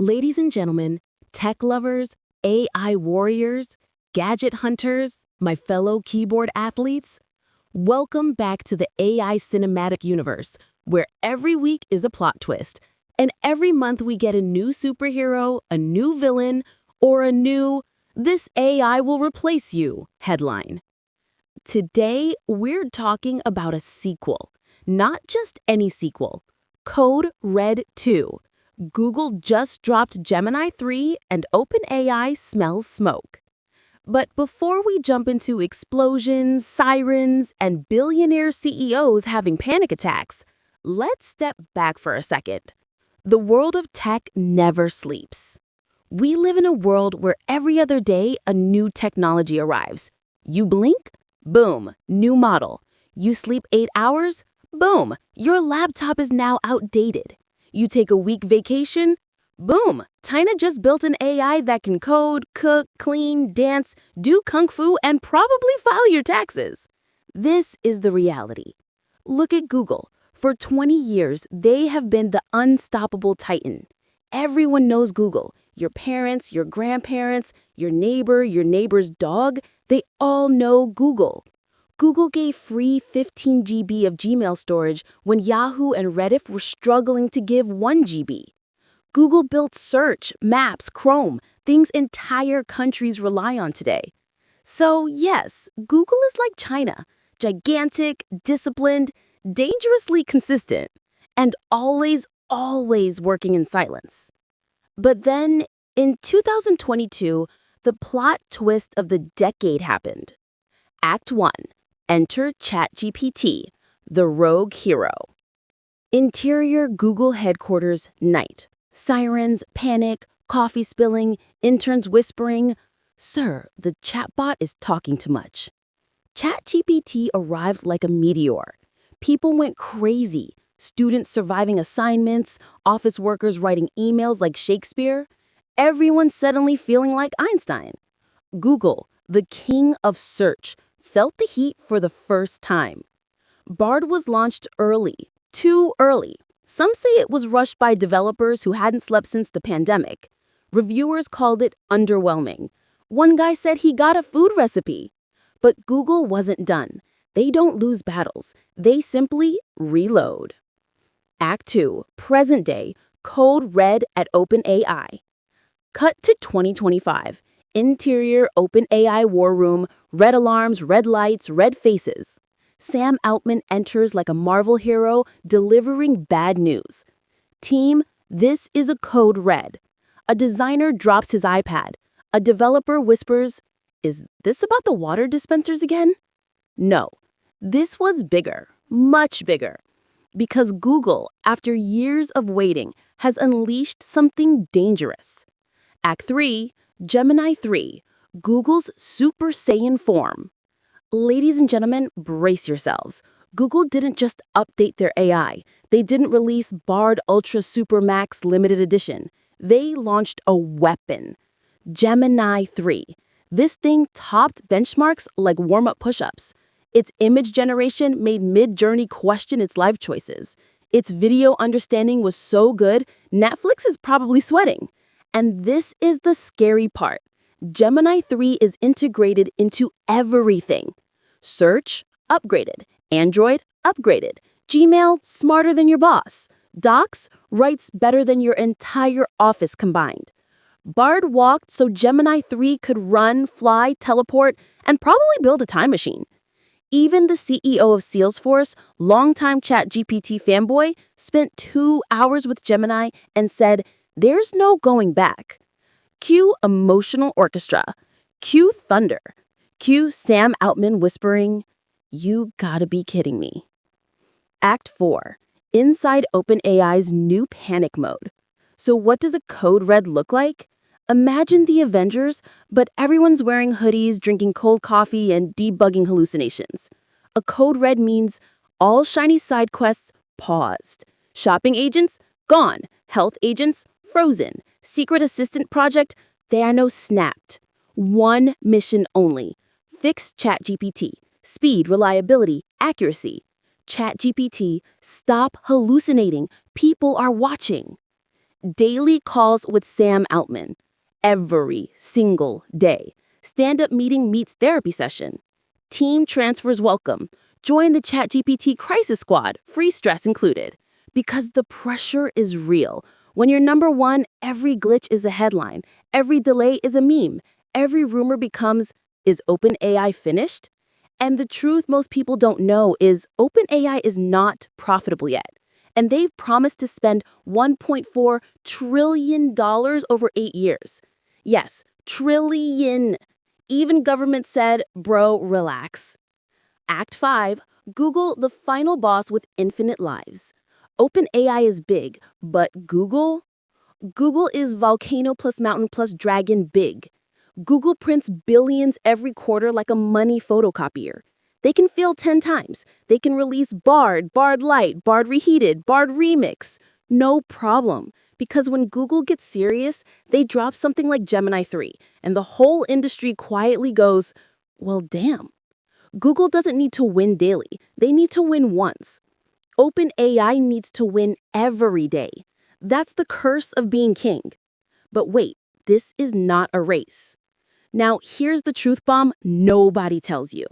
Ladies and gentlemen, tech lovers, AI warriors, gadget hunters, my fellow keyboard athletes, welcome back to the AI cinematic universe, where every week is a plot twist, and every month we get a new superhero, a new villain, or a new "This AI will replace you" headline. Today, we're talking about a sequel, not just any sequel. Code Red 2. Google just dropped Gemini 3 and OpenAI smells smoke. But before we jump into explosions, sirens, and billionaire CEOs having panic attacks, let's step back for a second. The world of tech never sleeps. We live in a world where every other day a new technology arrives. You blink, boom, new model. You sleep 8 hours, boom, your laptop is now outdated. You take a week vacation, boom, China just built an AI that can code, cook, clean, dance, do kung fu, and probably file your taxes. This is the reality. Look at Google. For 20 years, they have been the unstoppable titan. Everyone knows Google. Your parents, your grandparents, your neighbor, your neighbor's dog, they all know Google. Google gave free 15 GB of Gmail storage when Yahoo and Reddit were struggling to give 1 GB. Google built search, maps, Chrome, things entire countries rely on today. So yes, Google is like China, gigantic, disciplined, dangerously consistent, and always working in silence. But then, in 2022, the plot twist of the decade happened. Act 1. Enter ChatGPT, the rogue hero. Interior Google headquarters, night. Sirens, panic, coffee spilling, interns whispering, "Sir, the chatbot is talking too much." ChatGPT arrived like a meteor. People went crazy. Students surviving assignments, office workers writing emails like Shakespeare. Everyone suddenly feeling like Einstein. Google, the king of search, felt the heat for the first time. Bard was launched early, too early. Some say it was rushed by developers who hadn't slept since the pandemic. Reviewers called it underwhelming. One guy said he got a food recipe. But Google wasn't done. They don't lose battles. They simply reload. Act 2, present day, Code Red at OpenAI. Cut to 2025. Interior OpenAI war room, red alarms, red lights, red faces. Sam Altman enters like a Marvel hero, delivering bad news. Team, this is a code red. A designer drops his iPad. A developer whispers, "Is this about the water dispensers again?" No, this was bigger, much bigger. Because Google, after years of waiting, has unleashed something dangerous. Act 3, Gemini 3, Google's Super Saiyan form. Ladies and gentlemen, brace yourselves. Google didn't just update their AI. They didn't release Bard Ultra Super Max Limited Edition. They launched a weapon. Gemini 3. This thing topped benchmarks like warm-up push-ups. Its image generation made Mid-Journey question its life choices. Its video understanding was so good, Netflix is probably sweating. And this is the scary part. Gemini 3 is integrated into everything. Search, upgraded. Android, upgraded. Gmail, smarter than your boss. Docs, writes better than your entire office combined. Bard walked so Gemini 3 could run, fly, teleport, and probably build a time machine. Even the CEO of Salesforce, longtime ChatGPT fanboy, spent 2 hours with Gemini and said, "There's no going back." Cue emotional orchestra. Cue thunder. Cue Sam Altman whispering, "You gotta be kidding me." Act 4. Inside OpenAI's new panic mode. So what does a code red look like? Imagine the Avengers, but everyone's wearing hoodies, drinking cold coffee, and debugging hallucinations. A code red means all shiny side quests paused. Shopping agents, gone. Health agents, frozen. Secret assistant project, Thanos snapped. One mission only. Fix ChatGPT. Speed, reliability, accuracy. ChatGPT, stop hallucinating. People are watching. Daily calls with Sam Altman. Every single day. Stand-up meeting meets therapy session. Team transfers welcome. Join the ChatGPT crisis squad, free stress included. Because the pressure is real. When you're number one, every glitch is a headline. Every delay is a meme. Every rumor becomes, is OpenAI finished? And the truth most people don't know is OpenAI is not profitable yet. And they've promised to spend $1.4 trillion over 8 years. Yes, trillion. Even government said, bro, relax. Act 5, Google, the final boss with infinite lives. OpenAI is big, but Google? Google is volcano plus mountain plus dragon big. Google prints billions every quarter like a money photocopier. They can fail 10 times. They can release Bard, Bard Lite, Bard Reheated, Bard Remix. No problem. Because when Google gets serious, they drop something like Gemini 3, and the whole industry quietly goes, well, damn. Google doesn't need to win daily. They need to win once. OpenAI needs to win every day. That's the curse of being king. But wait, this is not a race. Now, here's the truth bomb nobody tells you.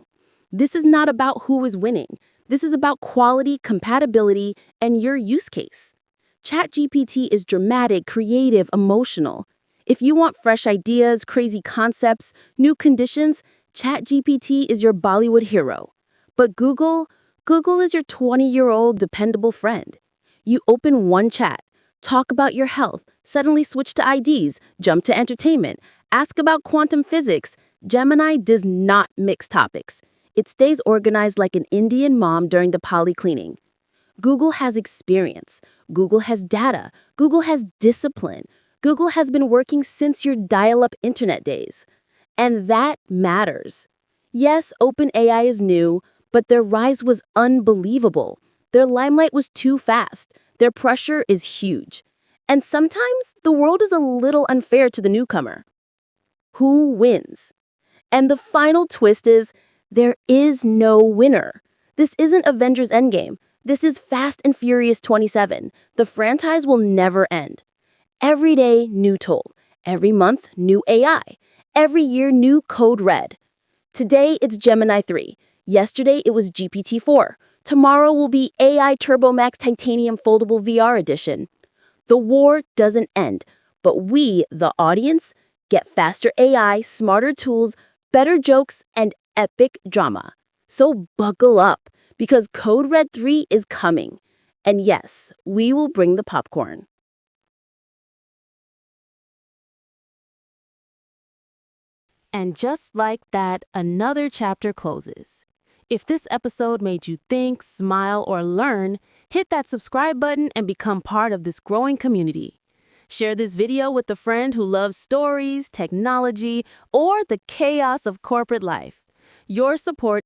This is not about who is winning. This is about quality, compatibility, and your use case. ChatGPT is dramatic, creative, emotional. If you want fresh ideas, crazy concepts, new conditions, ChatGPT is your Bollywood hero. But Google is your 20-year-old dependable friend. You open one chat, talk about your health, suddenly switch to IDs, jump to entertainment, ask about quantum physics. Gemini does not mix topics. It stays organized like an Indian mom during the poly cleaning. Google has experience. Google has data. Google has discipline. Google has been working since your dial-up internet days. And that matters. Yes, OpenAI is new, but their rise was unbelievable. Their limelight was too fast. Their pressure is huge. And sometimes the world is a little unfair to the newcomer. Who wins? And the final twist is, there is no winner. This isn't Avengers Endgame. This is Fast and Furious 27. The franchise will never end. Every day, new tool. Every month, new AI. Every year, new code red. Today, it's Gemini 3. Yesterday, it was GPT-4. Tomorrow will be AI Turbo Max Titanium Foldable VR Edition. The war doesn't end, but we, the audience, get faster AI, smarter tools, better jokes, and epic drama. So buckle up, because Code Red 3 is coming. And yes, we will bring the popcorn. And just like that, another chapter closes. If this episode made you think, smile, or learn, hit that subscribe button and become part of this growing community. Share this video with a friend who loves stories, technology, or the chaos of corporate life. Your support